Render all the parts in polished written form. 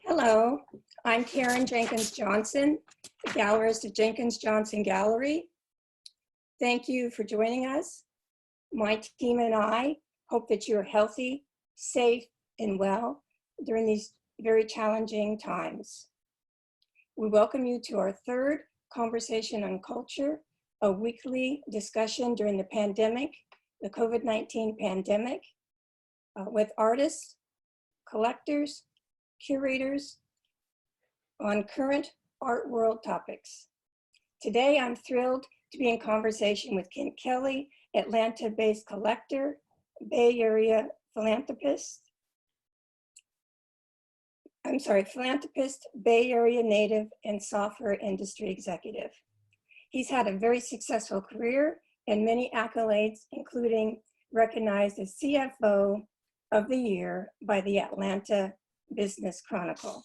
Hello, I'm Karen Jenkins-Johnson, the Gallerist of Jenkins-Johnson Gallery. Thank you for joining us. My team and I hope that you are healthy, safe, and well during these very challenging times. We welcome you to our third Conversation on Culture, a weekly discussion during the pandemic, the COVID-19 pandemic, with artists, collectors, curators on current art world topics. Today, I'm thrilled to be in conversation with Kelley, Atlanta-based collector, Bay Area philanthropist, Bay Area native, and software industry executive. He's had a very successful career and many accolades, including recognized as CFO of the Year by the Atlanta Business Chronicle.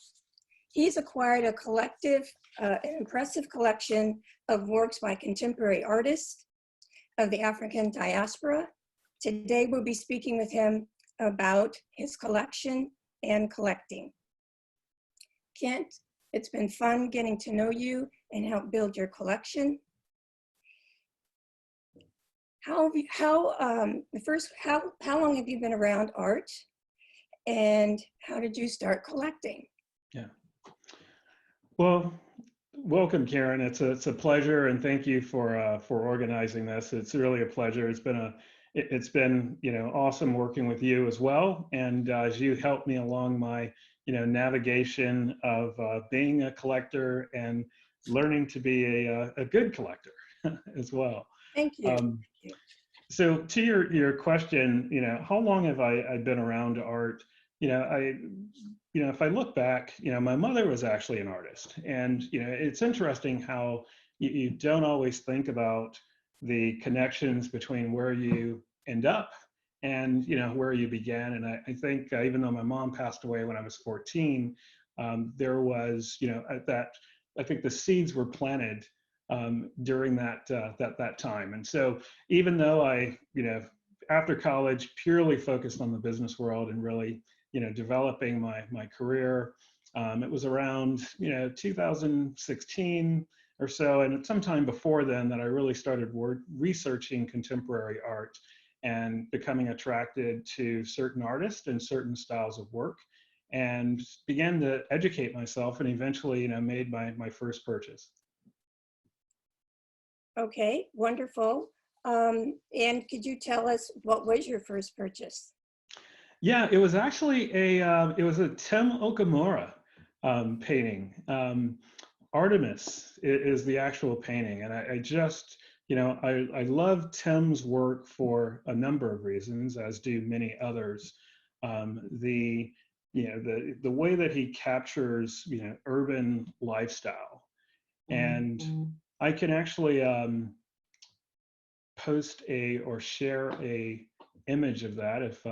He's acquired an impressive collection of works by contemporary artists of the African Diaspora. Today, we'll be speaking with him about his collection and collecting. Kent, it's been fun getting to know you and help build your collection. How long have you been around art? And how did you start collecting? Yeah. Well, welcome, Karen. It's a pleasure, and thank you for organizing this. It's really a pleasure. It's been awesome working with you as well, and as you helped me along my navigation of being a collector and learning to be a good collector as well. Thank you. Thank you. So to your question, how long have I been around art? If I look back, my mother was actually an artist, and it's interesting how you don't always think about the connections between where you end up and where you began. And I think even though my mom passed away when I was 14, there was I think the seeds were planted during that time. And so even though I after college purely focused on the business world and really developing my career, it was around 2016 or so, and sometime before then, that I really started researching contemporary art and becoming attracted to certain artists and certain styles of work, and began to educate myself, and eventually made my first purchase. Okay, wonderful. And could you tell us what was your first purchase? Yeah, it was actually it was a Tem Okamura painting. Artemis is the actual painting, and I just I love Tem's work for a number of reasons, as do many others. The way that he captures urban lifestyle, and I can actually post or share a image of that if.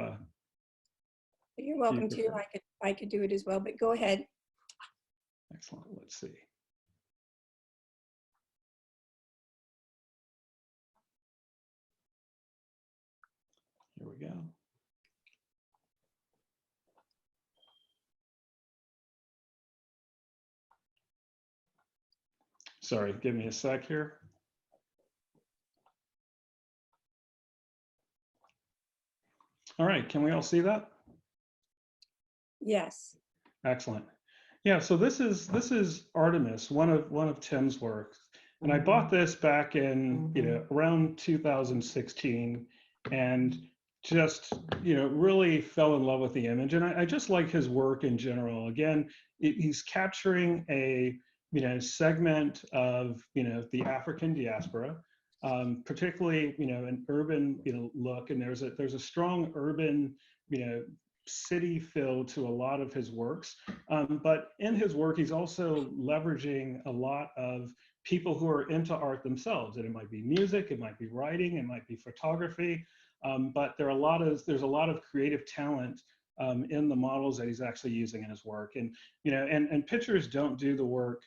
You're welcome to. I could do it as well, but go ahead. Excellent. Let's see. Here we go. Sorry, give me a sec here. All right, can we all see that? Yes. Excellent. Yeah, so this is Artemis, one of Tim's works, and I bought this back in around 2016, and just really fell in love with the image, and I just like his work in general. Again, he's capturing a segment of the African diaspora, particularly an urban look, and there's a strong urban city feel to a lot of his works, but in his work he's also leveraging a lot of people who are into art themselves, and it might be music, it might be writing, it might be photography, but there's a lot of creative talent in the models that he's actually using in his work, and and pictures don't do the work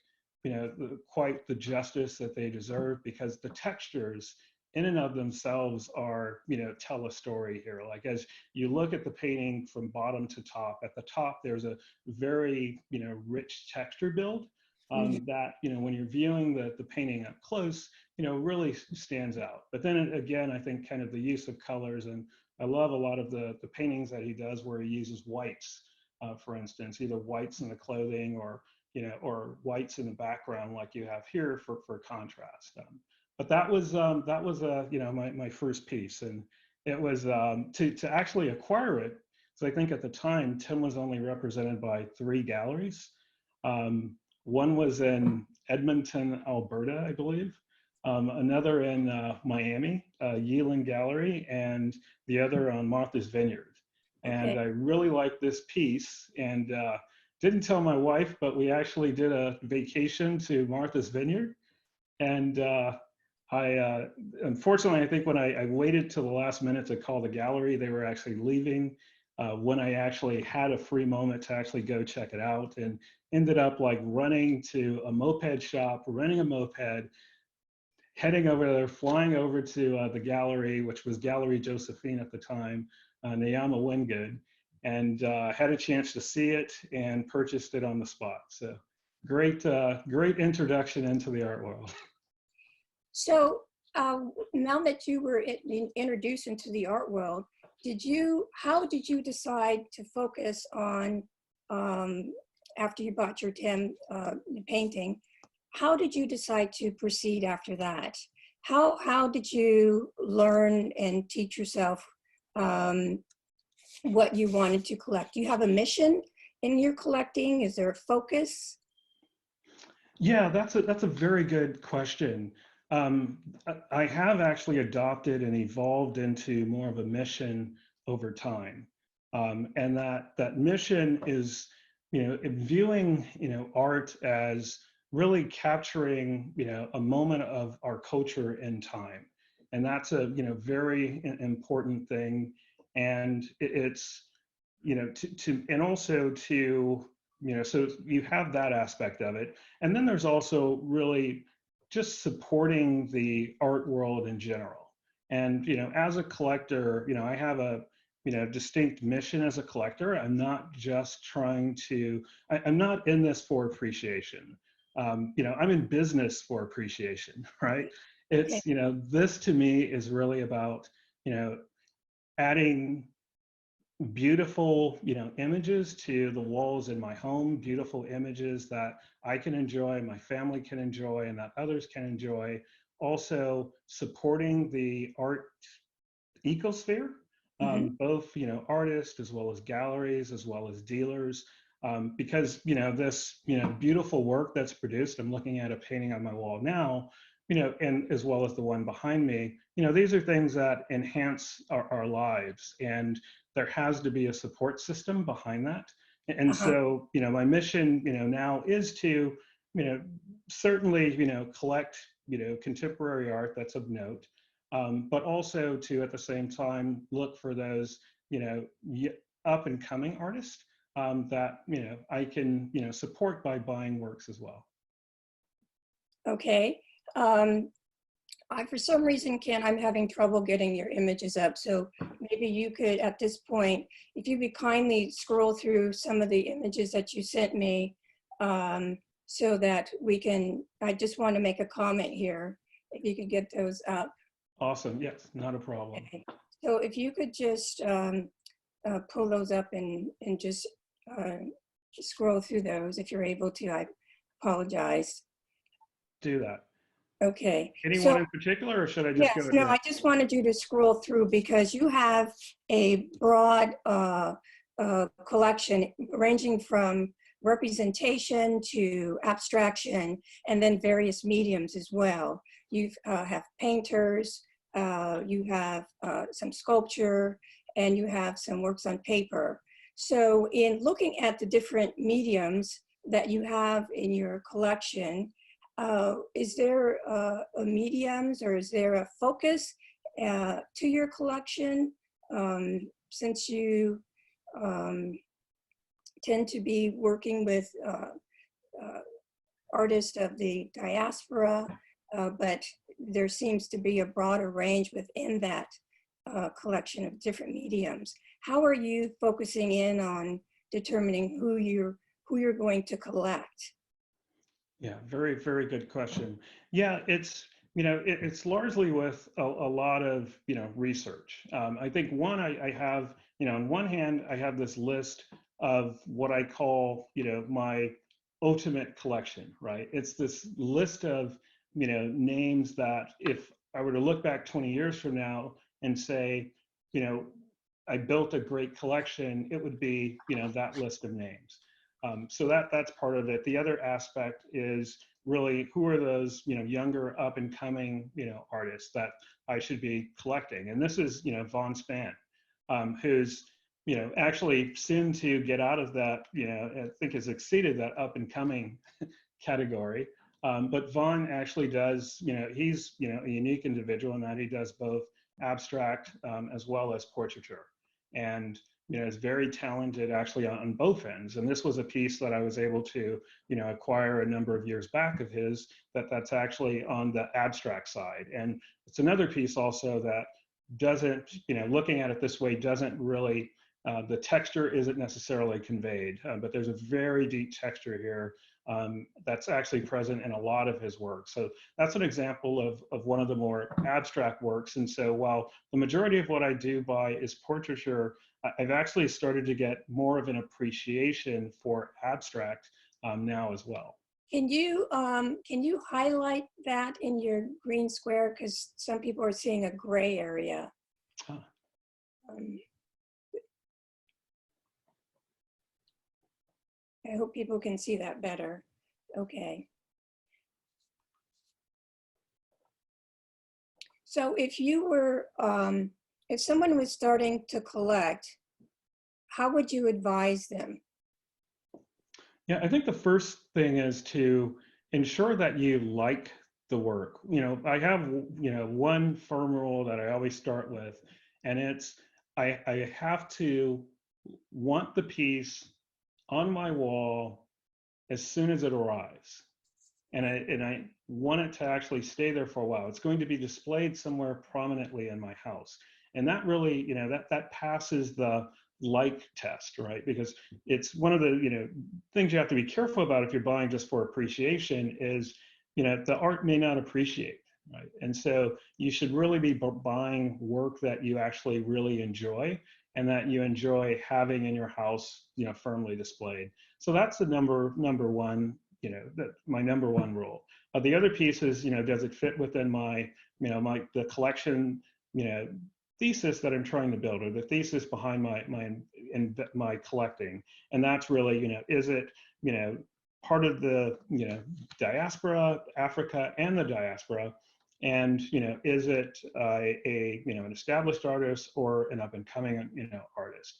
quite the justice that they deserve, because the textures in and of themselves are, tell a story here. Like as you look at the painting from bottom to top, at the top, there's a very, rich texture build that, when you're viewing the painting up close, really stands out. But then again, I think kind of the use of colors, and I love a lot of the paintings that he does where he uses whites, for instance, either whites in the clothing or whites in the background like you have here for contrast. But that was my first piece, and it was to actually acquire it. So I think at the time Tim was only represented by 3 galleries. One was in Edmonton, Alberta, I believe. Another in Miami, Yeelan Gallery, and the other on Martha's Vineyard. And I really liked this piece, and didn't tell my wife, but we actually did a vacation to Martha's Vineyard. And unfortunately, I think when I waited till the last minute to call the gallery, they were actually leaving. When I actually had a free moment to actually go check it out, and ended up like running to a moped shop, renting a moped, heading over there, flying over to the gallery, which was Gallery Josephine at the time, Nayama Wingood, and had a chance to see it and purchased it on the spot. So great introduction into the art world. So now that you were introduced into the art world, how did you decide to focus on, after you bought your Tim painting, how did you decide to proceed after that? How did you learn and teach yourself what you wanted to collect? Do you have a mission in your collecting? Is there a focus? Yeah, that's a very good question. I have actually adopted and evolved into more of a mission over time. And that mission is, viewing, art as really capturing, a moment of our culture in time. And that's a, very important thing. And it's, and also to, so you have that aspect of it. And then there's also really just supporting the art world in general. And, as a collector, I have a, distinct mission as a collector. I'm not just trying to, I'm not in this for appreciation. I'm in business for appreciation, right? It's, this to me is really about, adding beautiful, images to the walls in my home, beautiful images that I can enjoy, my family can enjoy, and that others can enjoy. Also supporting the art ecosphere, both, artists as well as galleries, as well as dealers, because, this, beautiful work that's produced, I'm looking at a painting on my wall now, and as well as the one behind me, these are things that enhance our lives, and there has to be a support system behind that. And so, my mission, now is to, certainly, collect, contemporary art that's of note, but also to, at the same time, look for those, up and coming artists that, I can, support by buying works as well. Okay. For some reason, Ken, I'm having trouble getting your images up. So maybe you could, at this point, if you could kindly scroll through some of the images that you sent me, so that we can, I just want to make a comment here, if you could get those up. Awesome, yes, not a problem. Okay. So if you could just pull those up and just scroll through those if you're able to. I apologize. Do that. Okay. Anyone in particular, or should I just go? No, I just wanted you to scroll through because you have a broad collection ranging from representation to abstraction, and then various mediums as well. You have painters, you have some sculpture, and you have some works on paper. So in looking at the different mediums that you have in your collection, is there a mediums, or is there a focus to your collection, since you tend to be working with artists of the diaspora, but there seems to be a broader range within that collection of different mediums. How are you focusing in on determining who you're going to collect? Yeah, very, very good question. Yeah, it's largely with a lot of, research. I think I have, on one hand, I have this list of what I call, my ultimate collection, right? It's this list of, names that if I were to look back 20 years from now and say, you know, I built a great collection, it would be, that list of names. So that's part of it. The other aspect is really who are those, younger up and coming, artists that I should be collecting. And this is, Vaughn Spann, who's, actually soon to get out of that, I think has exceeded that up and coming category. But Vaughn actually does, he's, a unique individual in that he does both abstract as well as portraiture. And is very talented actually on both ends. And this was a piece that I was able to, acquire a number of years back of his, that's actually on the abstract side. And it's another piece also that doesn't, looking at it this way, doesn't really, the texture isn't necessarily conveyed, but there's a very deep texture here that's actually present in a lot of his work. So that's an example of one of the more abstract works. And so while the majority of what I do buy is portraiture, I've actually started to get more of an appreciation for abstract now as well. Can you highlight that in your green square? Because some people are seeing a gray area. Huh. I hope people can see that better. Okay. So if you were, if someone was starting to collect, how would you advise them? Yeah, I think the first thing is to ensure that you like the work. I have, one firm rule that I always start with, and it's I have to want the piece on my wall as soon as it arrives. And I want it to actually stay there for a while. It's going to be displayed somewhere prominently in my house. And that really, that passes the like test, right? Because it's one of the, things you have to be careful about if you're buying just for appreciation is, the art may not appreciate, right? And so you should really be buying work that you actually really enjoy and that you enjoy having in your house, firmly displayed. So that's the number one, my number one rule. The other piece is, does it fit within my, the collection, thesis that I'm trying to build, or the thesis behind my collecting? And that's really, is it, part of the, diaspora, Africa and the diaspora? And is it an established artist or an up and coming artist?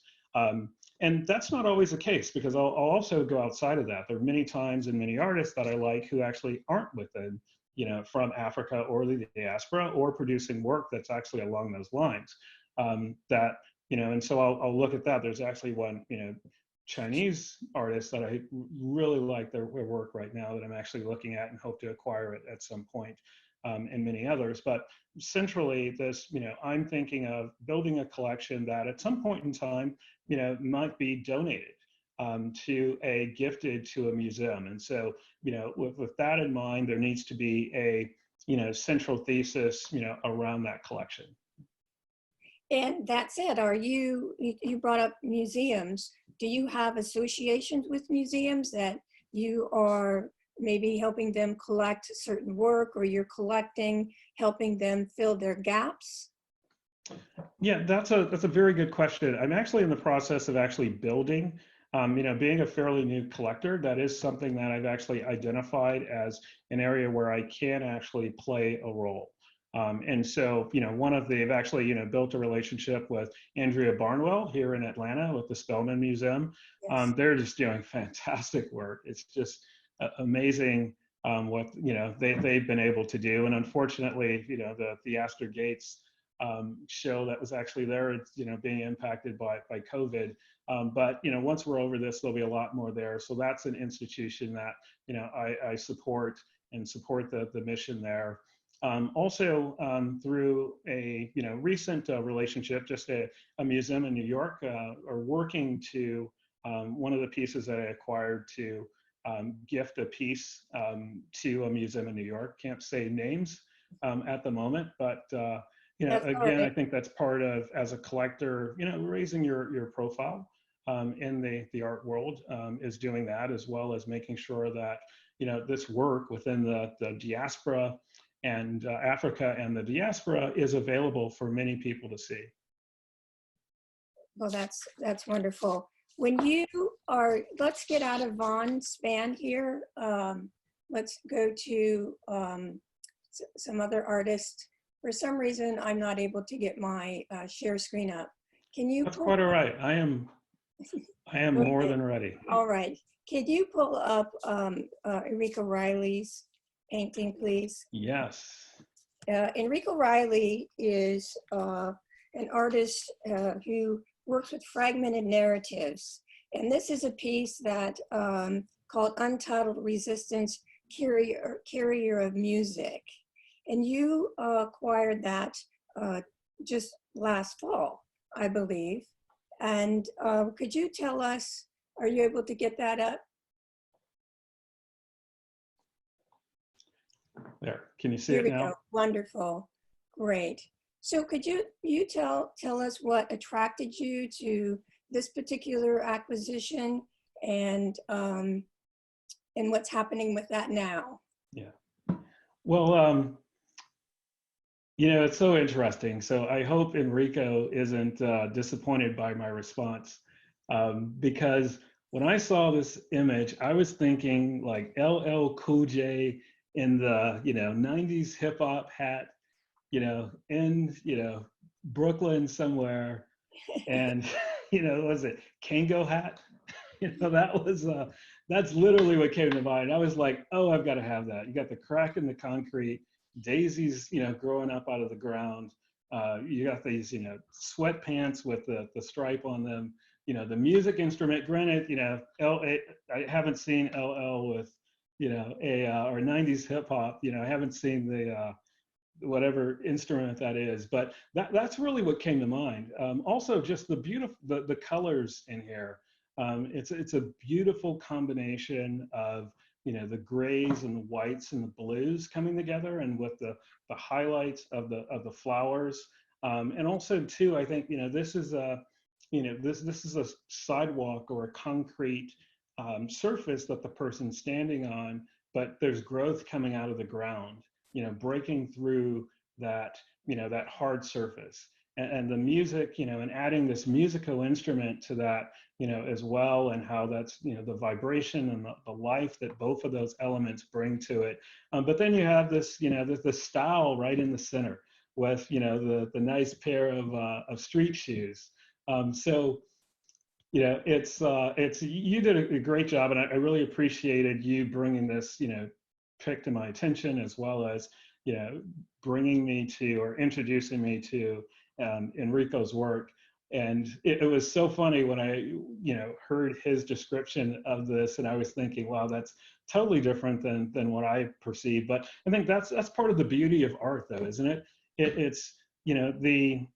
And that's not always the case, because I'll also go outside of that. There are many times and many artists that I like who actually aren't within, from Africa or the diaspora, or producing work that's actually along those lines. And so I'll look at that. There's actually one, Chinese artist that I really like their work right now that I'm actually looking at and hope to acquire it at some point. And many others. But centrally, this, I'm thinking of building a collection that at some point in time, might be donated gifted to a museum. And so, with that in mind, there needs to be a, central thesis, around that collection. And that said, you brought up museums. Do you have associations with museums that you are maybe helping them collect certain work, or you're collecting, helping them fill their gaps? Yeah, that's a very good question. I'm actually in the process of actually building, being a fairly new collector, that is something that I've actually identified as an area where I can actually play a role. And so, they've actually, built a relationship with Andrea Barnwell here in Atlanta with the Spelman Museum. Yes. They're just doing fantastic work. It's just amazing what they've been able to do. And unfortunately, the Astor Gates show that was actually there, being impacted by COVID. But once we're over this, there'll be a lot more there. So that's an institution that I support and support the mission there. Also through a recent relationship, just a museum in New York are working to one of the pieces that I acquired to gift a piece to a museum in New York. Can't say names at the moment, but That's all again, I right. think that's part of, as a collector, raising your profile in the art world, is doing that, as well as making sure that this work within the diaspora and Africa and the diaspora is available for many people to see. Well, that's wonderful. When you are, let's get out of Vaughn Spann here. Let's go to some other artists. For some reason, I'm not able to get my share screen up. Can you That's pull quite all right. I am more Okay. than ready. All right. Could you pull up Enrico Riley's painting, please? Yes. Enrico Riley is an artist who works with fragmented narratives. And this is a piece that called Untitled Resistance, Carrier of Music. And you acquired that just last fall, I believe. And could you tell us, are you able to get that up? There, can you see Here it we now? go. Wonderful. Great. So could you tell us what attracted you to this particular acquisition and what's happening with that now? Yeah. Well, it's so interesting. So I hope Enrico isn't disappointed by my response, because when I saw this image, I was thinking like LL Cool J in the 90s hip hop hat, in Brooklyn somewhere, and was it Kango hat? That was that's literally what came to mind. I was like, oh, I've got to have that. You got the crack in the concrete, daisies, growing up out of the ground. You got these, sweatpants with the stripe on them. The music instrument. Granted, I haven't seen LL with, or 90s hip hop. I haven't seen the whatever instrument that is, but that's really what came to mind. Also, just the beautiful the colors in here. It's a beautiful combination of the grays and the whites and the blues coming together, and with the highlights of the flowers. And also too, I think this is a this is a sidewalk or a concrete surface that the person's standing on, but there's growth coming out of the ground, breaking through that that hard surface. And the music, and adding this musical instrument to that, as well, and how that's, the vibration and the life that both of those elements bring to it. But then you have this, the style right in the center with, the nice pair of street shoes. So, it's you did a great job, and I really appreciated you bringing this, pick to my attention, as well as, bringing me to, or introducing me to Enrico's work. And it was so funny when I, heard his description of this, and I was thinking, wow, that's totally different than what I perceive. But I think that's part of the beauty of art, though, isn't it? It's the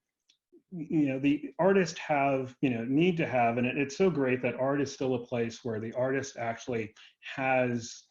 artists have, need to have, and it's so great that art is still a place where the artist actually has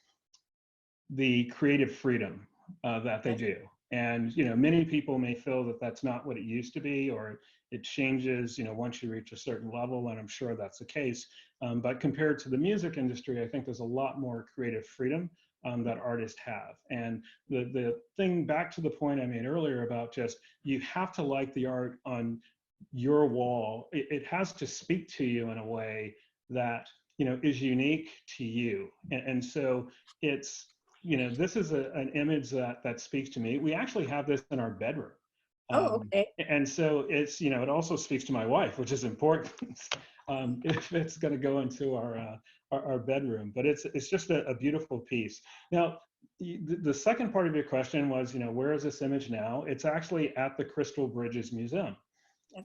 the creative freedom that they do. And, many people may feel that that's not what it used to be, or it changes, once you reach a certain level, and I'm sure that's the case. But compared to the music industry, I think there's a lot more creative freedom that artists have. And the thing, back to the point I made earlier about just, you have to like the art on your wall. It has to speak to you in a way that, is unique to you. And so it's, this is an image that speaks to me. We actually have this in our bedroom. Oh, okay. And so it's, it also speaks to my wife, which is important if it's going to go into our bedroom. But it's just a beautiful piece. Now, the second part of your question was, where is this image now? It's actually at the Crystal Bridges Museum.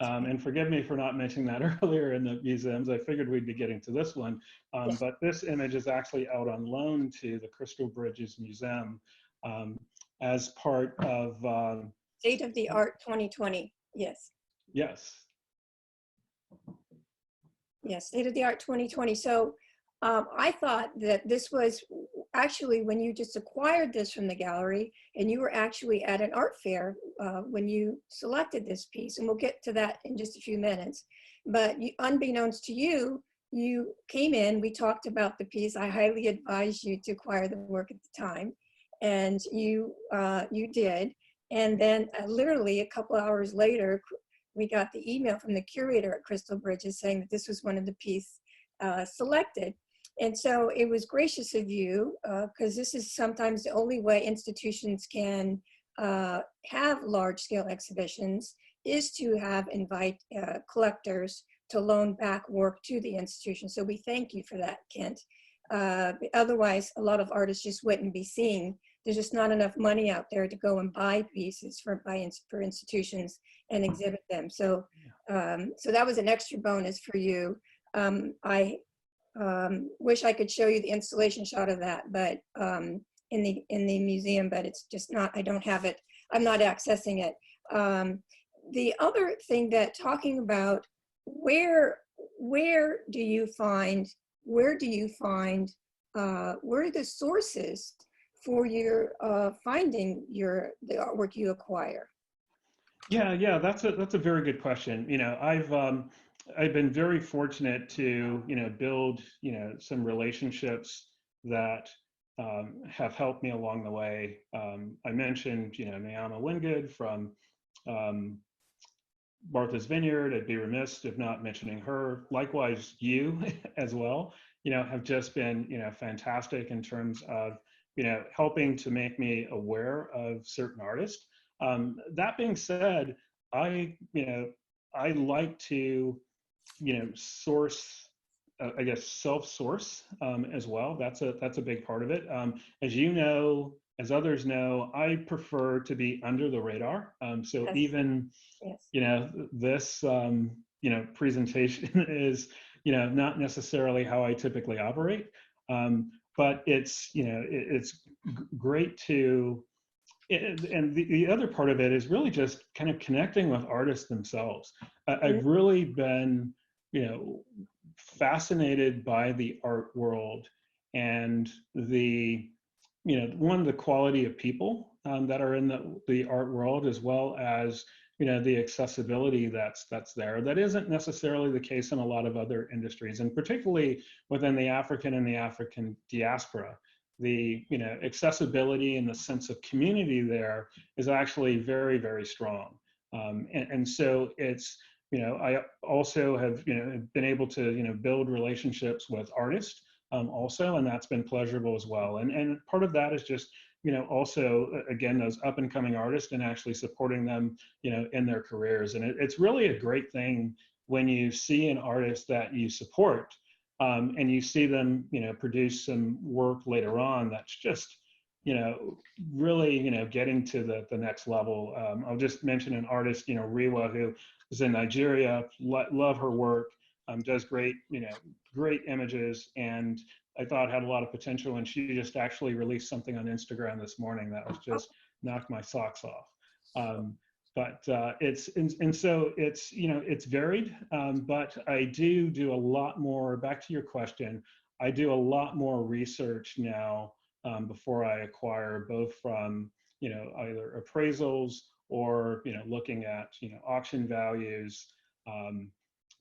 And forgive me for not mentioning that earlier in the museums. I figured we'd be getting to this one. But this image is actually out on loan to the Crystal Bridges Museum. as part of, State of the Art 2020. Yes. yes. Yes, State of the Art 2020. So I thought that this was actually when you just acquired this from the gallery, and you were actually at an art fair when you selected this piece, and we'll get to that in just a few minutes. But you, unbeknownst to you, you came in, we talked about the piece. I highly advise you to acquire the work at the time, and you did. And then literally a couple hours later, we got the email from the curator at Crystal Bridges saying that this was one of the pieces selected. And so it was gracious of you, because this is sometimes the only way institutions can have large-scale exhibitions, is to invite collectors to loan back work to the institution. So we thank you for that, Kent. Otherwise, a lot of artists just wouldn't be seeing. There's just not enough money out there to go and buy pieces for institutions and exhibit them. So, so that was an extra bonus for you. I wish I could show you the installation shot of that, but in the museum, but it's just not. I don't have it. I'm not accessing it. The other thing that talking about where do you find where are the sources for your finding the artwork you acquire? Yeah, that's a very good question. You know, I've been very fortunate to, you know, build, you know, some relationships that have helped me along the way. I mentioned, you know, Naama Wingood from Martha's Vineyard. I'd be remiss if not mentioning her. Likewise, you as well, you know, have just been, you know, fantastic in terms of, you know, helping to make me aware of certain artists. That being said, I like to, you know, source, I guess, self-source as well. That's a big part of it. As you know, as others know, I prefer to be under the radar. So Yes. even, Yes. you know, this, you know, presentation is, you know, not necessarily how I typically operate. But it's, you know, it's great to, and the other part of it is really just kind of connecting with artists themselves. I've really been, you know, fascinated by the art world and the, you know, one, the quality of people that are in the art world, as well as, you know, the accessibility that's there. That isn't necessarily the case in a lot of other industries, and particularly within the African and the African diaspora. The, you know, accessibility and the sense of community there is actually very, very strong. And so it's, you know, I also have, you know, been able to, you know, build relationships with artists also, and that's been pleasurable as well. And part of that is just, you know, also, again, those up and coming artists and actually supporting them, you know, in their careers. And it's really a great thing when you see an artist that you support and you see them, you know, produce some work later on that's just, you know, really, you know, getting to the next level. I'll just mention an artist, you know, Riwa, who is in Nigeria. Love her work. Does great, you know, great images, and I thought had a lot of potential. And she just actually released something on Instagram this morning that was just knocked my socks off. But it's, and so it's, you know, it's varied, but I do a lot more, back to your question, I do a lot more research now before I acquire, both from, you know, either appraisals or, you know, looking at, you know, auction values,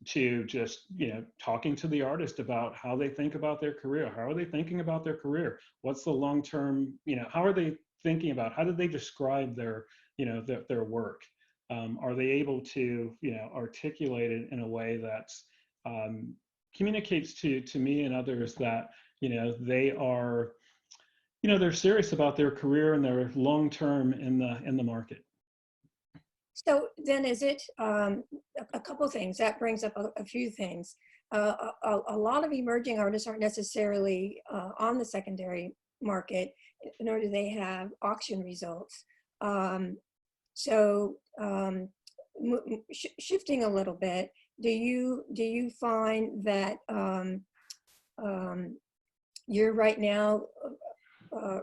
to just, you know, talking to the artist about how they think about their career. How are they thinking about their career? What's the long-term, you know, how are they thinking about, how do they describe their, you know, their work? Are they able to, you know, articulate it in a way that communicates to me and others that, you know, they are, you know, they're serious about their career and their long-term in the market? So then is it a couple of things that brings up a few things. A lot of emerging artists aren't necessarily on the secondary market, nor do they have auction results. So shifting a little bit, do you find that you're right now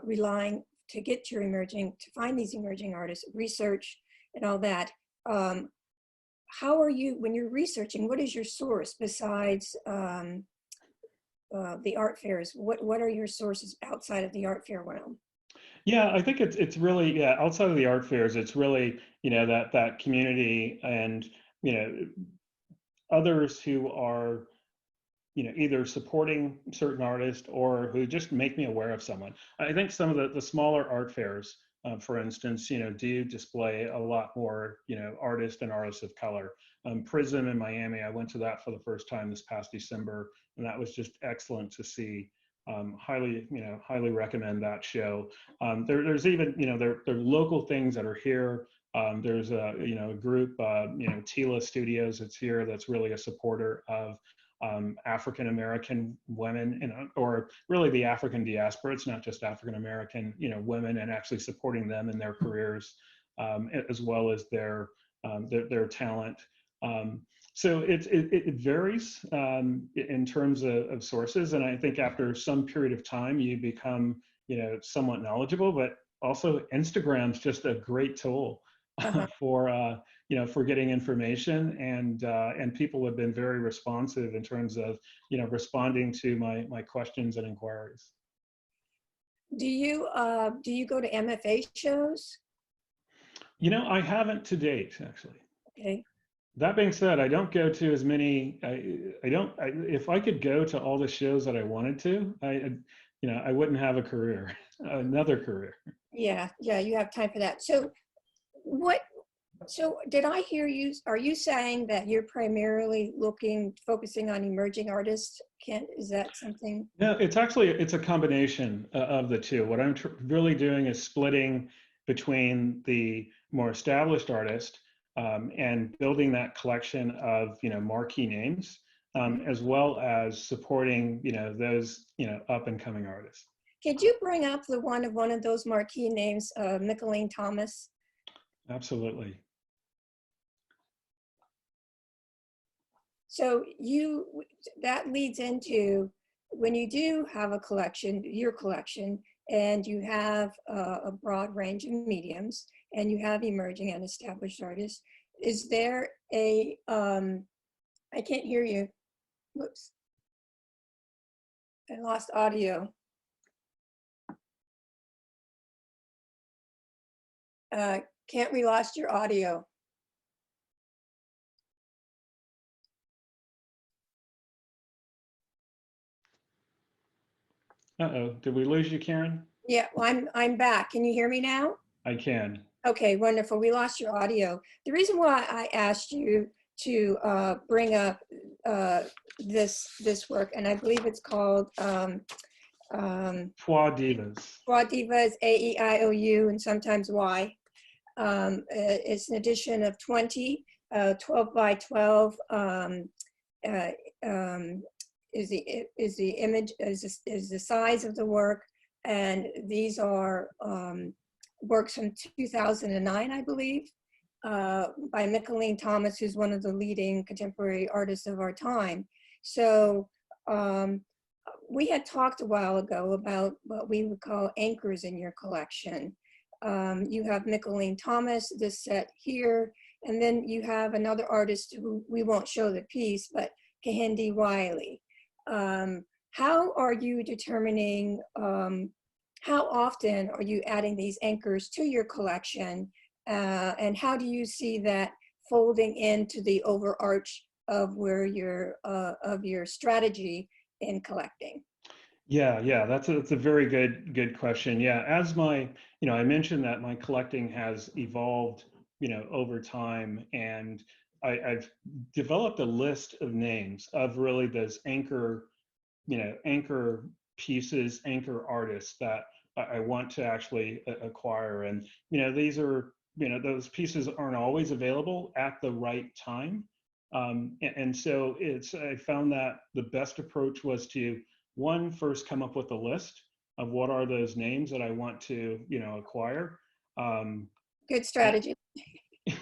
relying to get to to find these emerging artists, research and all that. How are you, when you're researching, what is your source besides the art fairs? What are your sources outside of the art fair realm? Yeah, I think it's really, yeah, outside of the art fairs, it's really, that community and, others who are, either supporting certain artists or who just make me aware of someone. I think some of the smaller art fairs, for instance, do display a lot more, artists and artists of color. Prism in Miami, I went to that for the first time this past December, and that was just excellent to see. Highly recommend that show. There's even, there are local things that are here. There's a group, Tila Studios, that's here, that's really a supporter of African American women, or really the African diaspora. It's not just African American, women, and actually supporting them in their careers, as well as their talent. So it varies in terms of sources, and I think after some period of time, you become somewhat knowledgeable. But also, Instagram's just a great tool for for getting information, and people have been very responsive in terms of responding to my questions and inquiries. Do you go to MFA shows? I haven't to date, actually. Okay. That being said, I don't go to as many. If I could go to all the shows that I wanted to, I wouldn't have a career, another career. Yeah, you have time for that. So did I hear you, are you saying that you're primarily focusing on emerging artists? Is that something? No, it's a combination of the two. What I'm really doing is splitting between the more established artists, and building that collection of marquee names, as well as supporting those up and coming artists. Could you bring up one of those marquee names, Mickalene Thomas? Absolutely. So that leads into, when you do have a collection, your collection, and you have a broad range of mediums, and you have emerging and established artists, is there I can't hear you. Whoops. I lost audio. Can't we lost your audio? Uh-oh, did we lose you, Karen? Yeah, well, I'm back. Can you hear me now? I can. Okay, wonderful. We lost your audio. The reason why I asked you to bring up this work, and I believe it's called Trois Divas. Trois Divas, A-E-I-O-U, and sometimes Y. It's an edition of 20, 12 by 12. Is the image, is the size of the work, and these are works from 2009, I believe, by Mickalene Thomas, who's one of the leading contemporary artists of our time. So we had talked a while ago about what we would call anchors in your collection. You have Mickalene Thomas, this set here, and then you have another artist who we won't show the piece, but Kehinde Wiley. How are you determining, how often are you adding these anchors to your collection, and how do you see that folding into the overarch of where of your strategy in collecting? Yeah, that's a very good question. Yeah, as I mentioned that my collecting has evolved, over time, and I've developed a list of names of really those anchor pieces, anchor artists that I want to actually acquire. And, these are, those pieces aren't always available at the right time. And so I found that the best approach was to, first come up with a list of what are those names that I want to, acquire. Good strategy.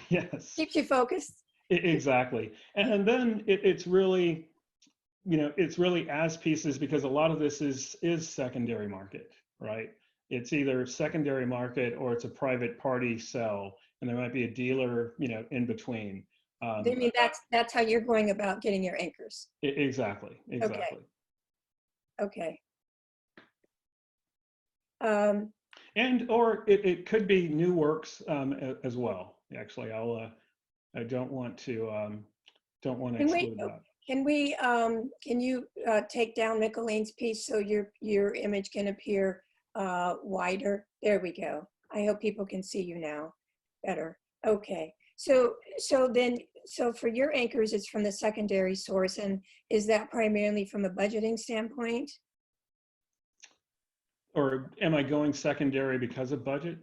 Yes. Keeps you focused. Exactly. And then it's really, it's really as pieces, because a lot of this is secondary market, right? it's either secondary market or it's a private party sell, and there might be a dealer, in between. I mean, that's how you're going about getting your anchors. Exactly. Okay. Or it could be new works as well. Actually, I don't want to exclude that. Can you take down Mickalene's piece so your image can appear wider? There we go. I hope people can see you now better. Okay. So for your anchors, it's from the secondary source, and is that primarily from a budgeting standpoint? Or am I going secondary because of budget?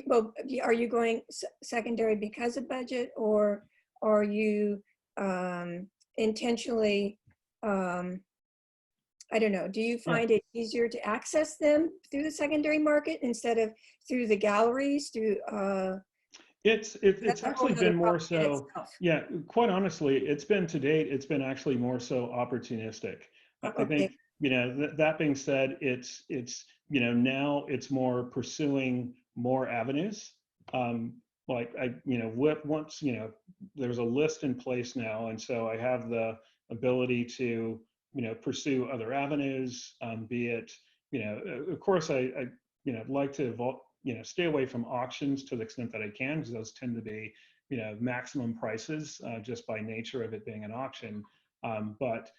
Well, are you going secondary because of budget, or are you intentionally, I don't know, do you find it easier to access them through the secondary market instead of through the galleries, It's actually been more so, yeah, quite honestly, it's been to date, it's been actually more so opportunistic. I think, that being said, it's now it's more pursuing more avenues. Like once, there's a list in place now. And so I have the ability to, pursue other avenues, be it, of course, I like to stay away from auctions to the extent that I can, because those tend to be, maximum prices just by nature of it being an auction. But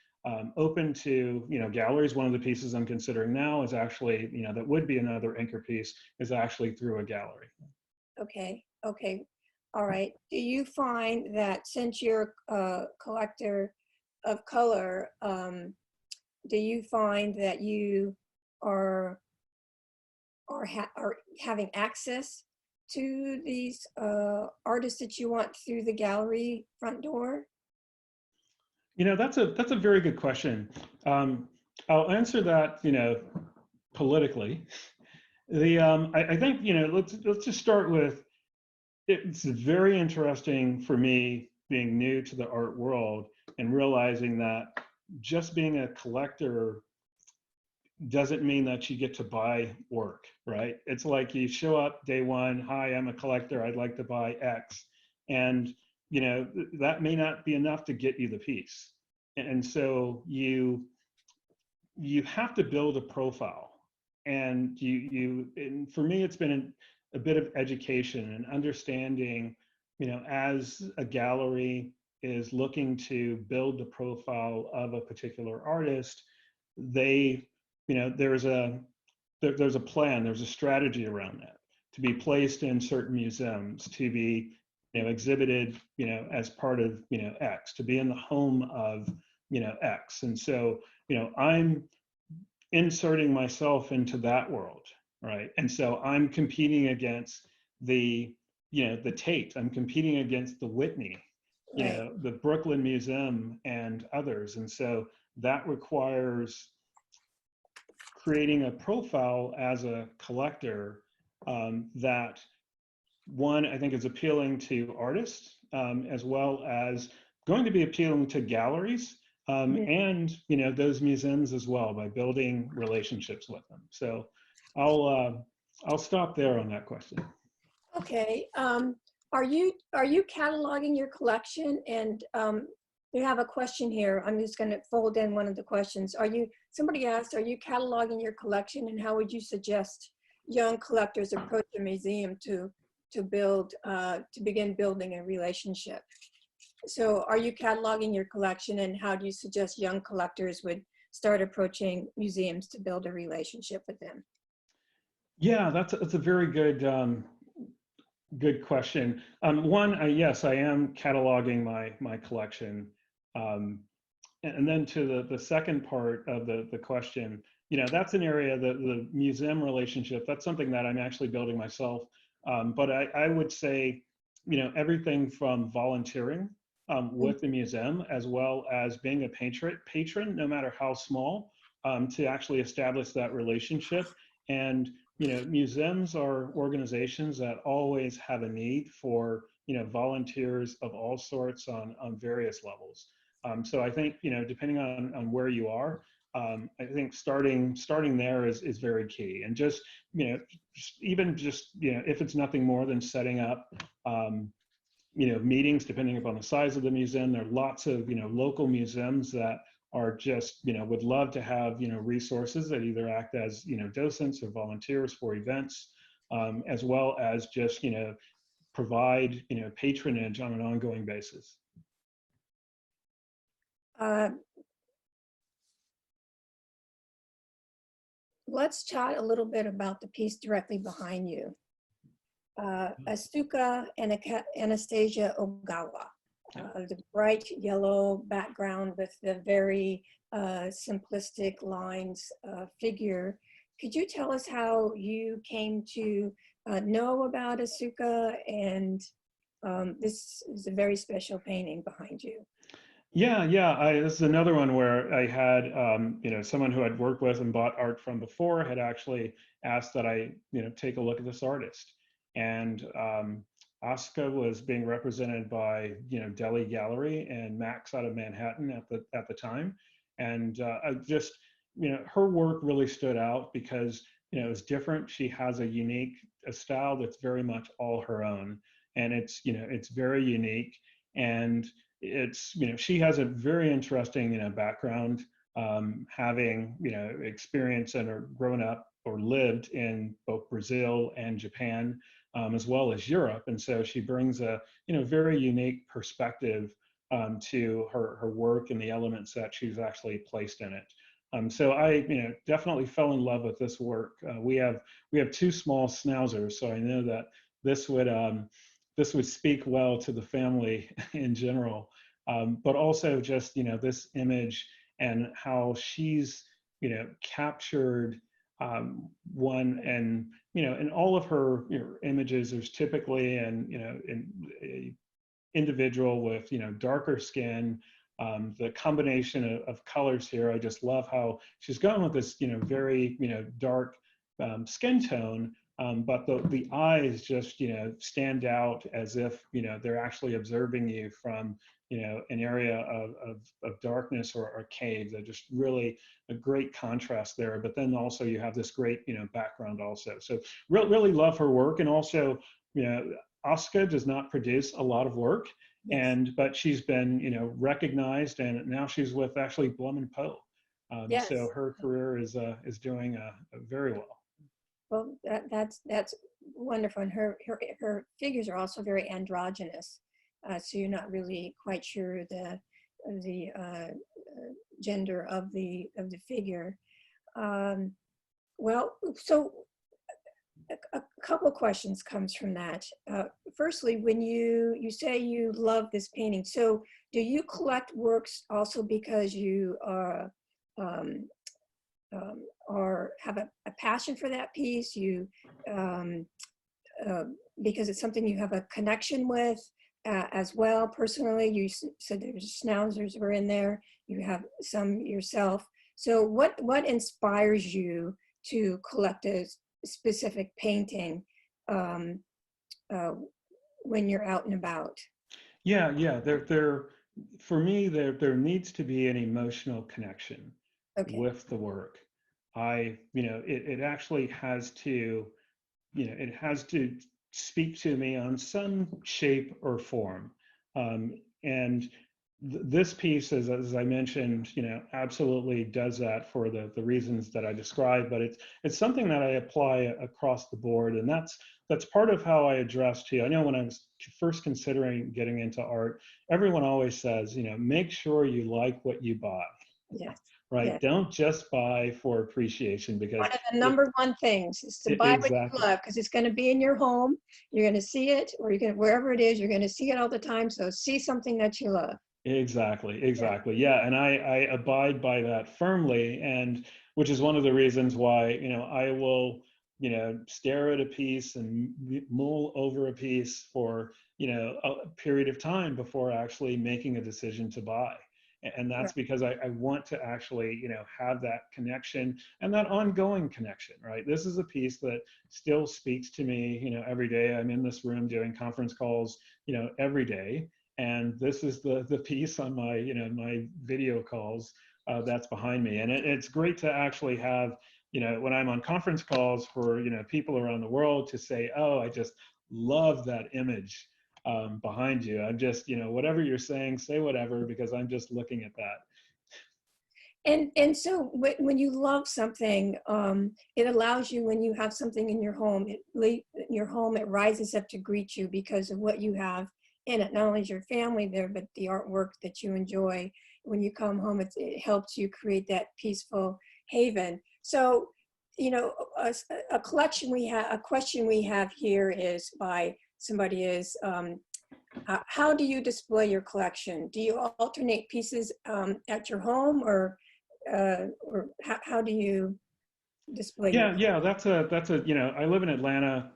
open to, galleries. One of the pieces I'm considering now is actually, that would be another anchor piece, is actually through a gallery. Okay. All right. Do you find that since you're a collector of color, do you find that you are having access to these artists that you want through the gallery front door? That's a very good question. I'll answer that, politically. I think, let's just start with, it's very interesting for me being new to the art world and realizing that just being a collector doesn't mean that you get to buy work, right? It's like you show up day one, hi, I'm a collector, I'd like to buy X. And, that may not be enough to get you the piece. And so you have to build a profile. And and for me, it's been a bit of education and understanding, as a gallery is looking to build the profile of a particular artist, there's a plan, there's a strategy around that, to be placed in certain museums, to be exhibited as part of X, to be in the home of X. And so I'm inserting myself into that world, right? And so I'm competing against the Tate, I'm competing against the Whitney, the Brooklyn Museum and others. And so that requires creating a profile as a collector that, one, I think is appealing to artists, as well as going to be appealing to galleries, and those museums as well, by building relationships with them. So I'll stop there on that question. Okay. Are you cataloging your collection? And we have a question here. I'm just going to fold in one of the questions. Somebody asked, are you cataloging your collection, and how would you suggest young collectors approach a museum to begin building a relationship? So are you cataloging your collection, and how do you suggest young collectors would start approaching museums to build a relationship with them? Yeah, that's a very good question. One, yes, I am cataloging my collection. And then to the second part of the question, that's an area, the museum relationship, that's something that I'm actually building myself. But I would say, everything from volunteering with the museum, as well as being a patron, no matter how small, to actually establish that relationship. And, museums are organizations that always have a need for, volunteers of all sorts on various levels. So I think, depending on where you are, I think starting there is very key. And just, even just, if it's nothing more than setting up, meetings, depending upon the size of the museum. There are lots of, local museums that are just, would love to have, resources that either act as, docents or volunteers for events, as well as just, provide, patronage on an ongoing basis. Let's chat a little bit about the piece directly behind you. Asuka Anastacia Ogawa, the bright yellow background with the very simplistic lines figure. Could you tell us how you came to know about Asuka? And this is a very special painting behind you. Yeah, this is another one where I had, someone who I'd worked with and bought art from before had actually asked that I, take a look at this artist. And Asuka was being represented by, Delhi Gallery and Max out of Manhattan at the time. And I just, her work really stood out because, it was different. She has a style that's very much all her own. And it's, it's very unique. And it's, she has a very interesting, background, having, experience and or grown up or lived in both Brazil and Japan, as well as Europe. And so she brings a, very unique perspective to her work and the elements that she's actually placed in it. So I, definitely fell in love with this work. We have two small schnauzers, so I know that this would speak well to the family in general, but also just, this image and how she's, captured one, and, in all of her images, there's typically an individual with, darker skin. The combination of colors here, I just love how she's gone with this, very, dark skin tone. But the eyes just, stand out as if, they're actually observing you from, an area of darkness or a cave. They're just really a great contrast there. But then also you have this great, background also. So really love her work. And also, Asuka does not produce a lot of work. Yes. But she's been, recognized, and now she's with actually Blum and Poe. Yes. So her career is doing very well. Well, that's wonderful, and her figures are also very androgynous. So you're not really quite sure the gender of the figure. Well, so a couple of questions comes from that. Firstly, when you say you love this painting, so do you collect works also because you or have a passion for that piece, because it's something you have a connection with as well personally? You said there's schnauzers were in there, you have some yourself. So what inspires you to collect a specific painting when you're out and about? Yeah. For me, there needs to be an emotional connection. Okay. With the work. It actually has to, it has to speak to me on some shape or form. And this piece, as I mentioned, absolutely does that for the reasons that I described, but it's something that I apply across the board. And that's part of how I address to you. I know when I was first considering getting into art, everyone always says, make sure you like what you buy. Yes. Right. Yeah. Don't just buy for appreciation, because one of the number one things is to buy exactly what you love, because it's going to be in your home. You're going to see it, or you're going to, wherever it is, you're going to see it all the time. So see something that you love. Exactly. Yeah. And I abide by that firmly, and which is one of the reasons why, I will, stare at a piece and mull over a piece for, a period of time before actually making a decision to buy. And that's because I want to actually, have that connection and that ongoing connection, right? This is a piece that still speaks to me, every day. I'm in this room doing conference calls, every day. And this is the piece on my, my video calls that's behind me. And it's great to actually have, when I'm on conference calls for, people around the world to say, oh, I just love that image behind you. I'm just, whatever you're saying, say whatever, because I'm just looking at that. And so when you love something, it allows you, when you have something in your home, it rises up to greet you because of what you have in it. Not only is your family there, but the artwork that you enjoy. When you come home, it helps you create that peaceful haven. So, a question we have here is by somebody is, how do you display your collection? Do you alternate pieces at your home, or how do you display? Yeah, that's a, I live in Atlanta,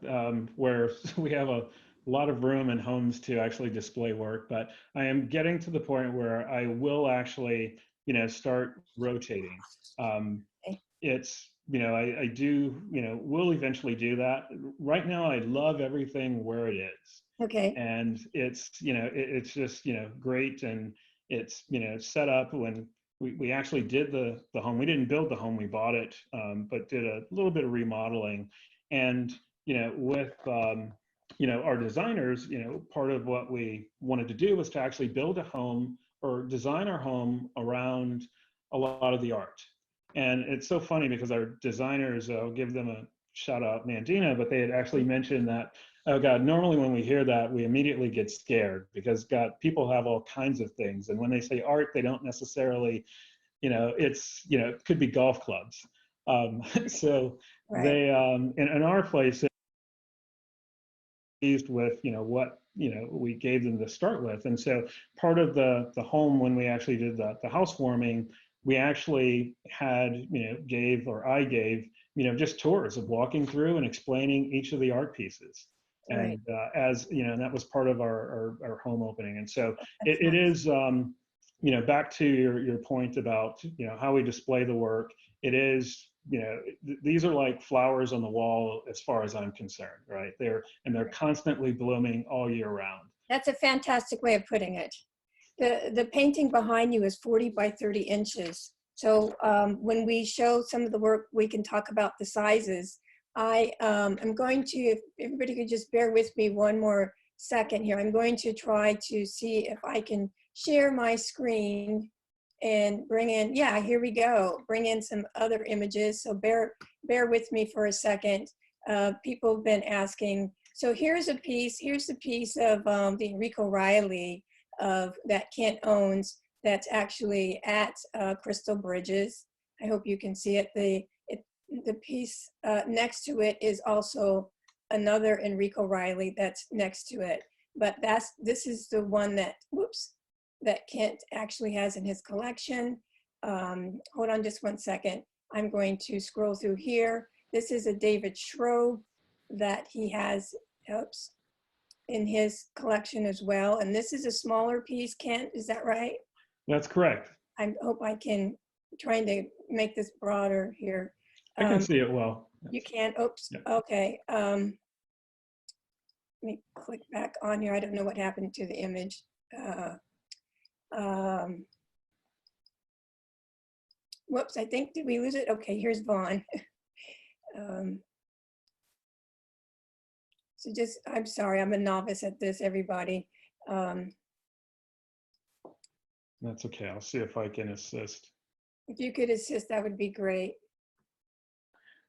where we have a lot of room and homes to actually display work, but I am getting to the point where I will actually, start rotating. Okay. It's, I do, will eventually do that. Right now, I love everything where it is. Okay. And it's, it's just, great. And it's, set up when we actually did the home. We didn't build the home, we bought it, but did a little bit of remodeling. And, with, our designers, part of what we wanted to do was to actually build a home or design our home around a lot of the art. And it's so funny because our designers, I'll give them a shout out, Mandina, but they had actually mentioned that, oh God, normally when we hear that, we immediately get scared because God, people have all kinds of things. And when they say art, they don't necessarily, it's, it could be golf clubs. So right. They, in our place, with what we gave them to start with. And so part of the home, when we actually did the housewarming, we actually had I gave just tours of walking through and explaining each of the art pieces. And right. As and that was part of our home opening. And so it is back to your point about how we display the work. It is these are like flowers on the wall as far as I'm concerned, right? They're constantly blooming all year round. That's a fantastic way of putting it. The painting behind you is 40 by 30 inches. So when we show some of the work, we can talk about the sizes. I'm going to, if everybody could just bear with me one more second here, I'm going to try to see if I can share my screen and bring in, yeah, here we go, bring in some other images. So bear with me for a second. People have been asking. So here's the piece of the Enrico Riley that Kent owns, that's actually at Crystal Bridges. I hope you can see it. The piece next to it is also another Enrico Riley that's next to it. But this is the one that, that Kent actually has in his collection. Hold on just one second. I'm going to scroll through here. This is a David Shrobe that he has, in his collection as well. And this is a smaller piece, Kent, is that right? That's correct. I hope I can, trying to make this broader here. I can see it well. You can, yeah. Okay. Let me click back on here. I don't know what happened to the image. I think, did we lose it? Okay, here's Vaughn. So just, I'm sorry, I'm a novice at this, everybody. That's okay, I'll see if I can assist. If you could assist, that would be great.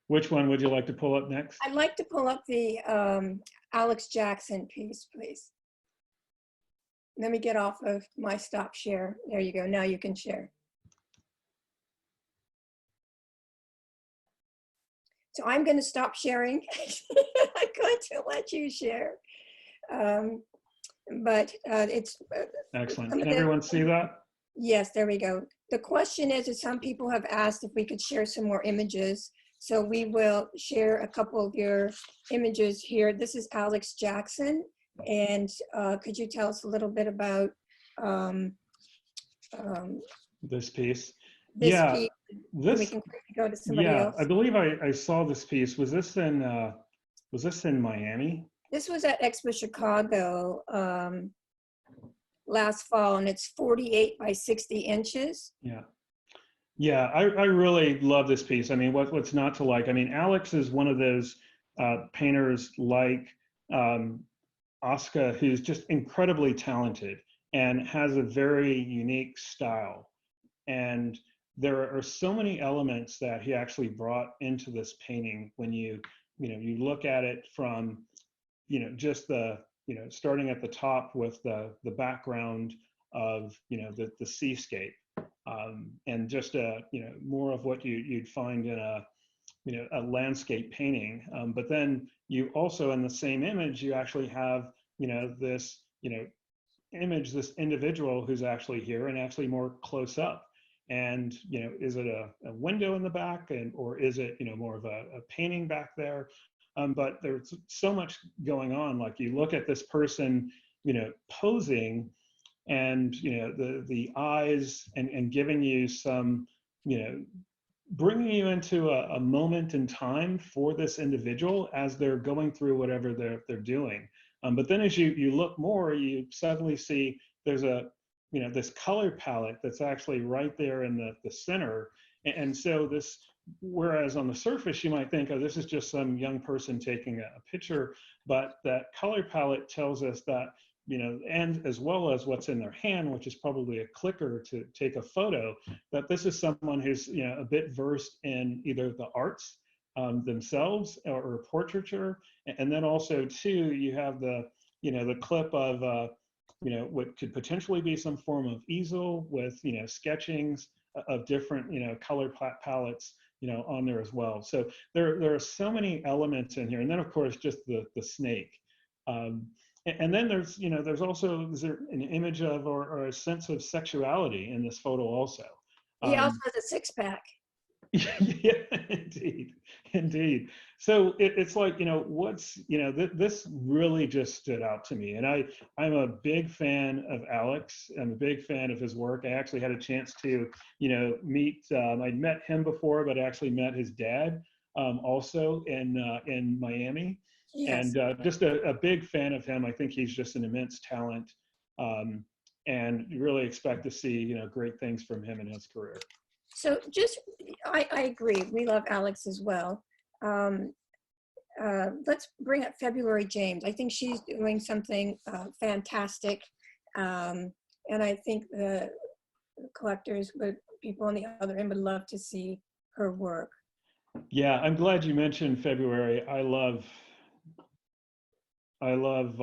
Which one would you like to pull up next? I'd like to pull up the Alex Jackson piece, please. Let me get off of my stop share. There you go, now you can share. So I'm going to stop sharing. I'm going to let you share. But it's excellent. Can everyone see that? Yes, there we go. The question is some people have asked if we could share some more images. So we will share a couple of your images here. This is Alex Jackson. And could you tell us a little bit about this piece? This piece. We can go to somebody else. I believe I saw this piece. Was this in Miami? This was at Expo Chicago last fall, and it's 48 by 60 inches. Yeah. Yeah, I really love this piece. I mean, what's not to like? I mean, Alex is one of those painters like um, Asuka, who's just incredibly talented and has a very unique style. And there are so many elements that he actually brought into this painting when you look at it from, just starting at the top with the background of, the seascape, and just more of what you'd find in a landscape painting. But then you also, in the same image, you actually have, this, image, this individual who's actually here and actually more close up. And, is it a window in the back, or is it, more of a painting back there? But there's so much going on. Like, you look at this person, posing, and, the eyes, and giving you some, you know, bringing you into a moment in time for this individual as they're going through whatever they're doing. But then as you look more, you suddenly see there's this color palette that's actually right there in the center. And so this, whereas on the surface you might think, oh, this is just some young person taking a picture, but that color palette tells us that, and as well as what's in their hand, which is probably a clicker to take a photo, that this is someone who's, a bit versed in either the arts themselves, or portraiture. And then also too, you have the clip of, what could potentially be some form of easel with, sketchings of different, color palettes, on there as well. So there are so many elements in here. And then of course, just the snake. And then there's also, is there an image of, or a sense of sexuality in this photo also? He also has a six-pack. Yeah, indeed. So it's like, this really just stood out to me. And I'm a big fan of Alex. I'm a big fan of his work. I actually had a chance to, meet, I'd met him before, but I actually met his dad also in Miami. Yes. And just a big fan of him. I think he's just an immense talent. And you really expect to see, great things from him in his career. So I agree. We love Alex as well. Let's bring up February James. I think she's doing something fantastic. And I think the collectors, people on the other end would love to see her work. Yeah, I'm glad you mentioned February. I love her work.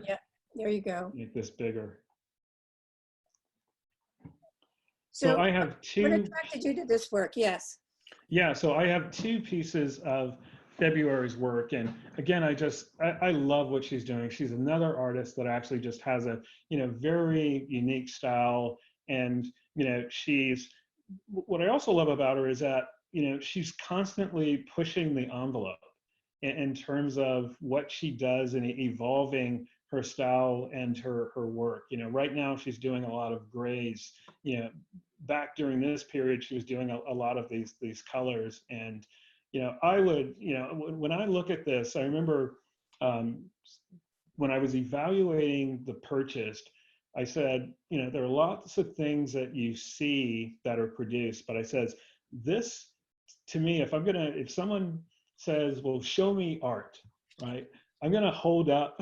Yeah, there you go. Make this bigger. So I have two. What attracted you to this work? Yes. Yeah, so I have two pieces of February's work. And again, I love what she's doing. She's another artist that actually just has a, very unique style. And, what I also love about her is that, she's constantly pushing the envelope in terms of what she does and evolving her style and her work. Right now she's doing a lot of grays. Back during this period, she was doing a lot of these colors. And, I would, when I look at this, I remember when I was evaluating the purchase, I said, there are lots of things that you see that are produced, but I says, this, to me, if someone says, well, show me art, right? I'm going to hold up,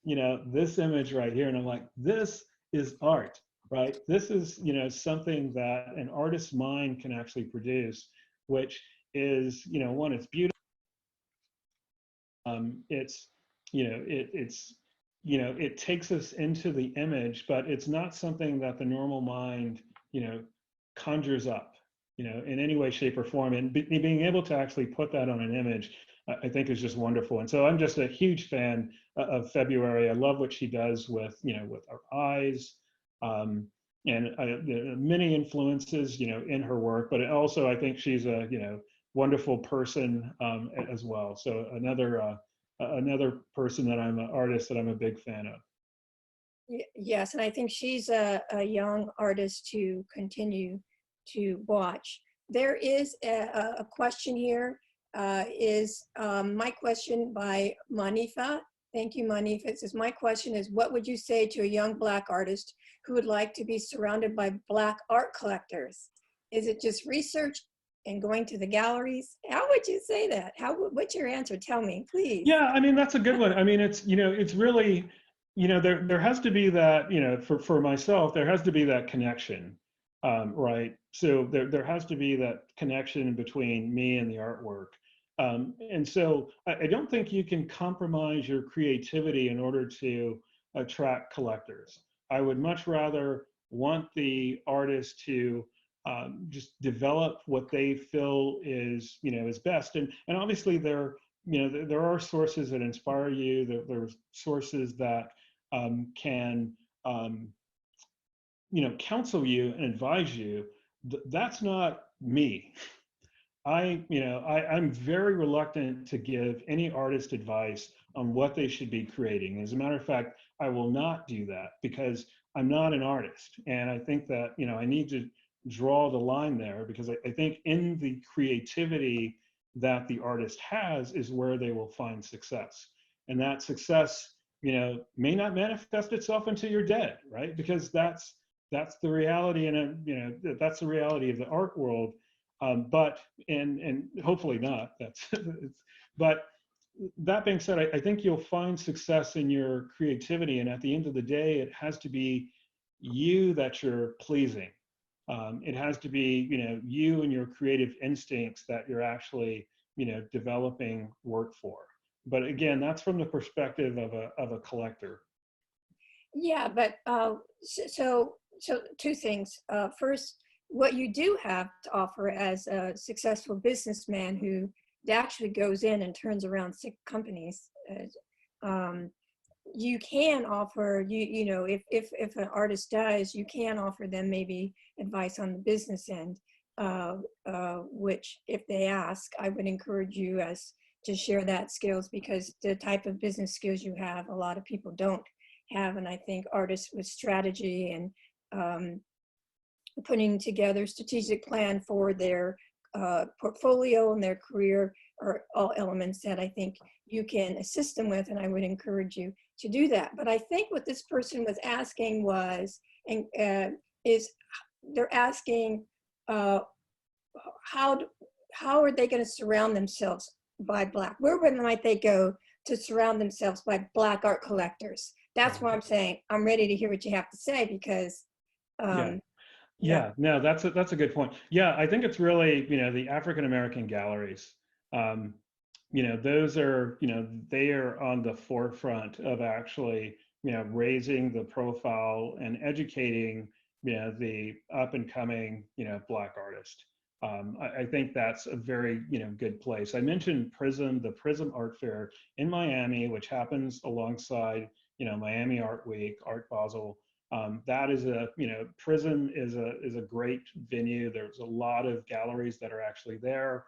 this image right here. And I'm like, this is art, right? This is, something that an artist's mind can actually produce, which is, one, it's beautiful. It's, it takes us into the image, but it's not something that the normal mind, conjures up, in any way, shape, or form. And being able to actually put that on an image, I think is just wonderful. And so I'm just a huge fan of February. I love what she does with, with her eyes, and many influences, in her work. But also, I think she's a, wonderful person as well. So another person that I'm an artist that I'm a big fan of. Yes, and I think she's a young artist to continue to watch. There is a question here. Is my question by Manifa, Thank you, Manif. It says, my question is, what would you say to a young Black artist who would like to be surrounded by Black art collectors? Is it just research and going to the galleries? How would you say that? What's your answer? Tell me, please. Yeah, I mean, that's a good one. I mean, it's, it's really, there has to be that, for myself, there has to be that connection, right? So there has to be that connection between me and the artwork. And so I don't think you can compromise your creativity in order to attract collectors. I would much rather want the artist to just develop what they feel is, is best. And obviously there are sources that inspire you. There are sources that can, counsel you and advise you. That's not me. I'm very reluctant to give any artist advice on what they should be creating. As a matter of fact, I will not do that because I'm not an artist. And I think that, I need to draw the line there, because I think in the creativity that the artist has is where they will find success. And that success, may not manifest itself until you're dead, right? Because that's the reality, and that's the reality of the art world. But hopefully not. But that being said, I think you'll find success in your creativity, and at the end of the day, it has to be you that you're pleasing. It has to be, you and your creative instincts that you're actually, developing work for. But again, that's from the perspective of a collector. Yeah, but so two things. First, what you do have to offer as a successful businessman who actually goes in and turns around 6 companies, you can offer, if an artist does, you can offer them maybe advice on the business end, which if they ask, I would encourage you to share that skills, because the type of business skills you have, a lot of people don't have. And I think artists with strategy and putting together strategic plan for their portfolio and their career are all elements that I think you can assist them with, and I would encourage you to do that. But I think what this person was asking was, is they're asking how are they going to surround themselves by Black? Where might they go to surround themselves by Black art collectors? That's why I'm saying I'm ready to hear what you have to say, because yeah, no, that's a good point. Yeah, I think it's really, the African American galleries, those are, they are on the forefront of actually, raising the profile and educating, the up and coming, Black artist. I think that's a very, good place. I mentioned Prism, the Prism Art Fair in Miami, which happens alongside, Miami Art Week, Art Basel. That is Prism is a great venue. There's a lot of galleries that are actually there,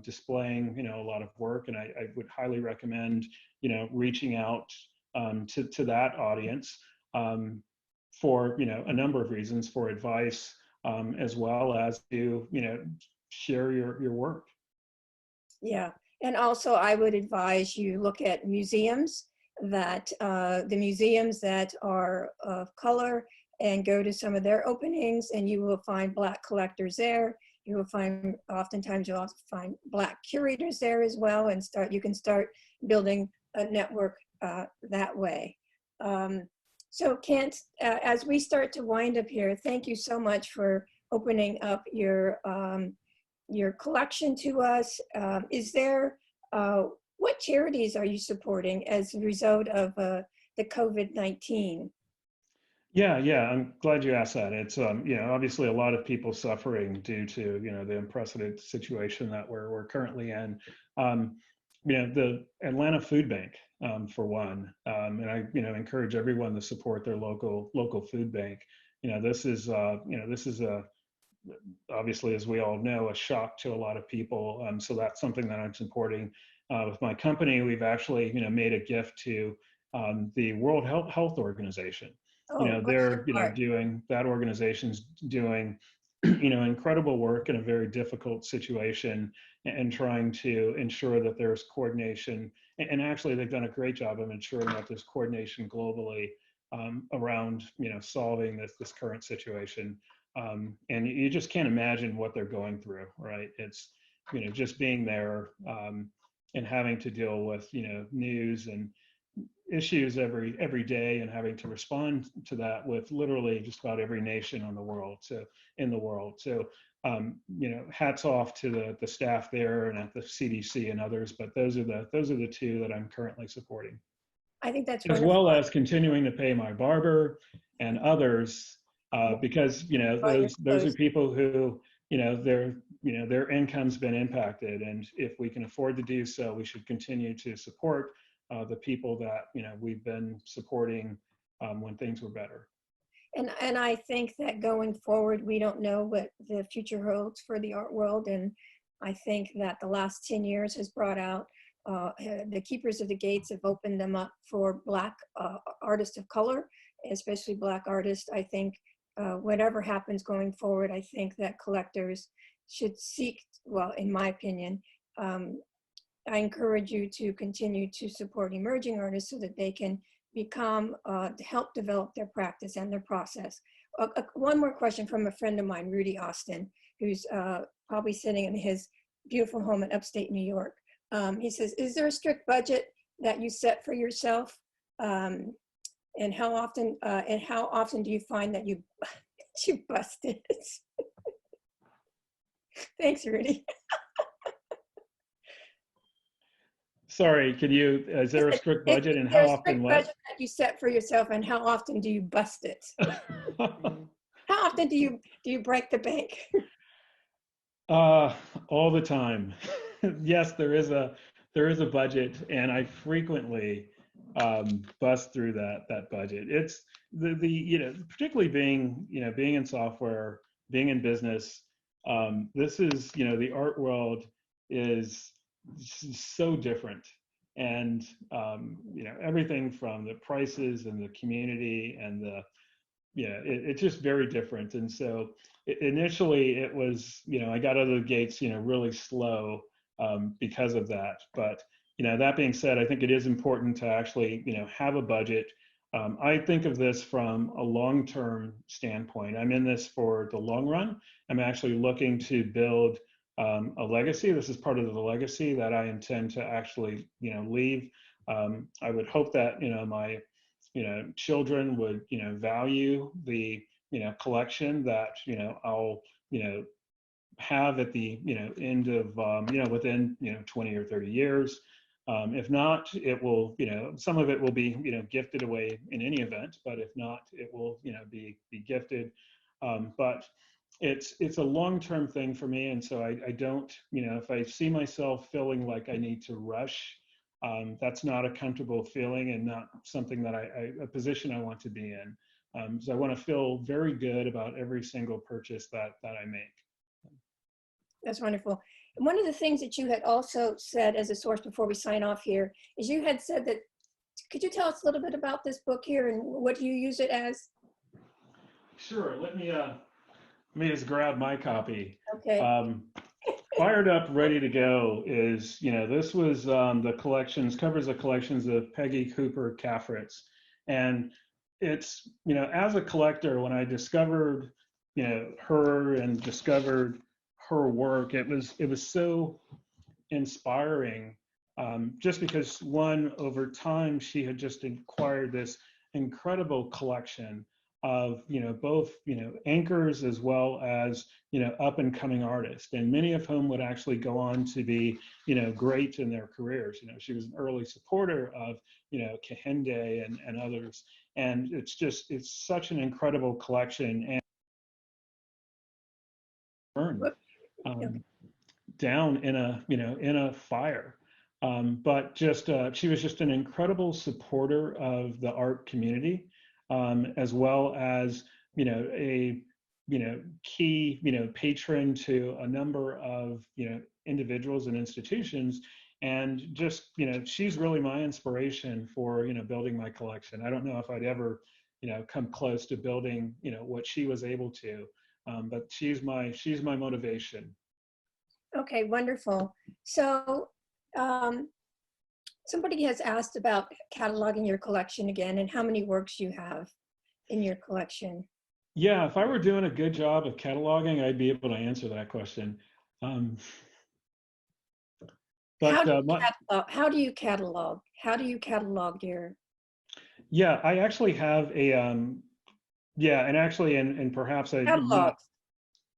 displaying, a lot of work. And I would highly recommend, reaching out to that audience for, a number of reasons, for advice, as well as to, share your work. Yeah, and also I would advise you look at museums that the museums that are of color, and go to some of their openings, and you will find Black collectors there. You will find, oftentimes you'll also find Black curators there as well, and you can start building a network that way. So Kent, as we start to wind up here, thank you so much for opening up your collection to us. What charities are you supporting as a result of the COVID-19? Yeah, I'm glad you asked that. It's obviously a lot of people suffering due to the unprecedented situation that we're currently in. The Atlanta Food Bank, for one, and I encourage everyone to support their local food bank. This is obviously, as we all know, a shock to a lot of people. So that's something that I'm supporting. With my company, we've actually made a gift to the World Health Organization. Oh, They're doing, that organization's doing incredible work in a very difficult situation and trying to ensure that there's coordination. And actually, they've done a great job of ensuring that there's coordination globally around, solving this current situation. And you just can't imagine what they're going through, right? It's, just being there and having to deal with, news and issues every day and having to respond to that with literally just about every nation in the world. So hats off to the staff there and at the CDC and others, but those are the two that I'm currently supporting. I think that's as wonderful. Well as continuing to pay my barber and others because those are people who their income's been impacted, and if we can afford to do so, we should continue to support the people that we've been supporting when things were better. And I think that going forward, we don't know what the future holds for the art world, and I think that the last 10 years has brought out the keepers of the gates have opened them up for Black artists of color, especially Black artists. I think whatever happens going forward, I think that collectors should seek, well, in my opinion, I encourage you to continue to support emerging artists so that they can become, to help develop their practice and their process. One more question from a friend of mine, Rudy Austin, who's probably sitting in his beautiful home in upstate New York. He says, is there a strict budget that you set for yourself? And how often do you find that you bust it? Thanks, Rudy. Sorry, is there a strict budget, and how often what? Budget that you set for yourself, and how often do you bust it? How often do you break the bank? All the time. Yes, there is a budget, and I frequently bust through that budget. It's particularly being in software, being in business. This is the art world is so different, and everything from the prices and the community and it's just very different. And so initially it was I got out of the gates really slow because of that. But that being said, I think it is important to actually have a budget. I think of this from a long-term standpoint. I'm in this for the long run. I'm actually looking to build a legacy. This is part of the legacy that I intend to actually, leave. I would hope that, my, children would, value the, collection that, I'll, have at the, end of, within, 20 or 30 years. If not, it will, some of it will be, gifted away in any event, but if not, it will, be gifted. But it's a long-term thing for me. And so I don't, if I see myself feeling like I need to rush, that's not a comfortable feeling and not something that a position I want to be in. So I want to feel very good about every single purchase that I make. That's wonderful. And one of the things that you had also said as a source before we sign off here is you had said that, could you tell us a little bit about this book here and what you use it as? Sure. Let me just grab my copy. Okay. Fired Up, Ready to Go is, this was the collections, covers the collections of Peggy Cooper Caffritz. And it's, as a collector, when I discovered, her and discovered her work, it was so inspiring, just because one, over time, she had just acquired this incredible collection of both anchors as well as up and coming artists, and many of whom would actually go on to be great in their careers. She was an early supporter of Kehinde and others, and it's such an incredible collection, and burned down in a fire. But just she was just an incredible supporter of the art community. As well as a key patron to a number of individuals and institutions, and just she's really my inspiration for building my collection. I don't know if I'd ever come close to building what she was able to, But she's my motivation. Okay, wonderful. So somebody has asked about cataloging your collection again and how many works you have in your collection. Yeah, if I were doing a good job of cataloging, I'd be able to answer that question. How But do you catalog? How do you catalog? How do you catalog your yeah, I actually have a yeah, and actually, and perhaps I'm catalog? not.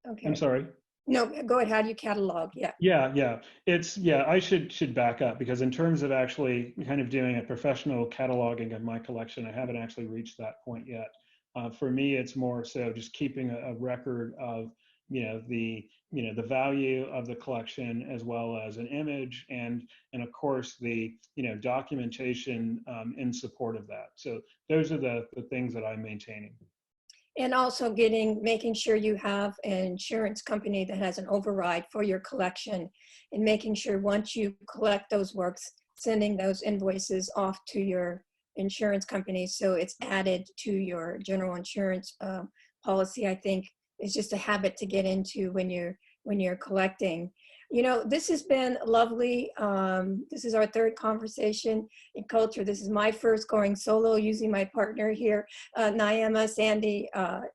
I'm Okay. sorry. No, go ahead. How do you catalog? Yeah. Yeah. Yeah, I should back up because in terms of actually kind of doing a professional cataloging of my collection, I haven't actually reached that point yet. For me, it's more so just keeping a record of the value of the collection as well as an image and of course the documentation in support of that. So those are the things that I'm maintaining. And also making sure you have an insurance company that has an override for your collection, and making sure once you collect those works, sending those invoices off to your insurance company so it's added to your general insurance policy, I think is just a habit to get into when you're collecting. You know, this has been lovely. This is our third conversation in culture. This is my first going solo using my partner here. Naima, Sandy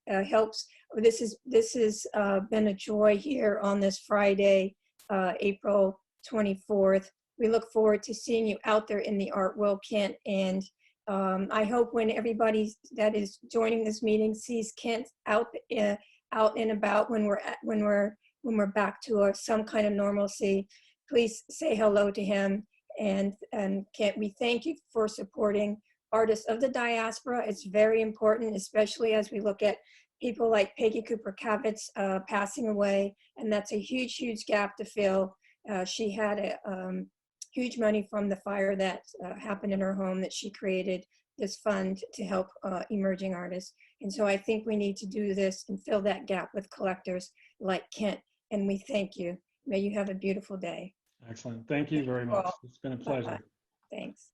helps. This has been a joy here on this Friday, April 24th. We look forward to seeing you out there in the art world, Kent. And I hope when everybody that is joining this meeting sees Kent out and about when we're back to some kind of normalcy, please say hello to him. And Kent, we thank you for supporting artists of the diaspora. It's very important, especially as we look at people like Peggy Cooper-Kavitz passing away, and that's a huge, huge gap to fill. She had huge money from the fire that happened in her home that she created this fund to help emerging artists. And so I think we need to do this and fill that gap with collectors like Kent. And we thank you. May you have a beautiful day. Excellent. Thank you very much. It's been a pleasure. Bye-bye. Thanks.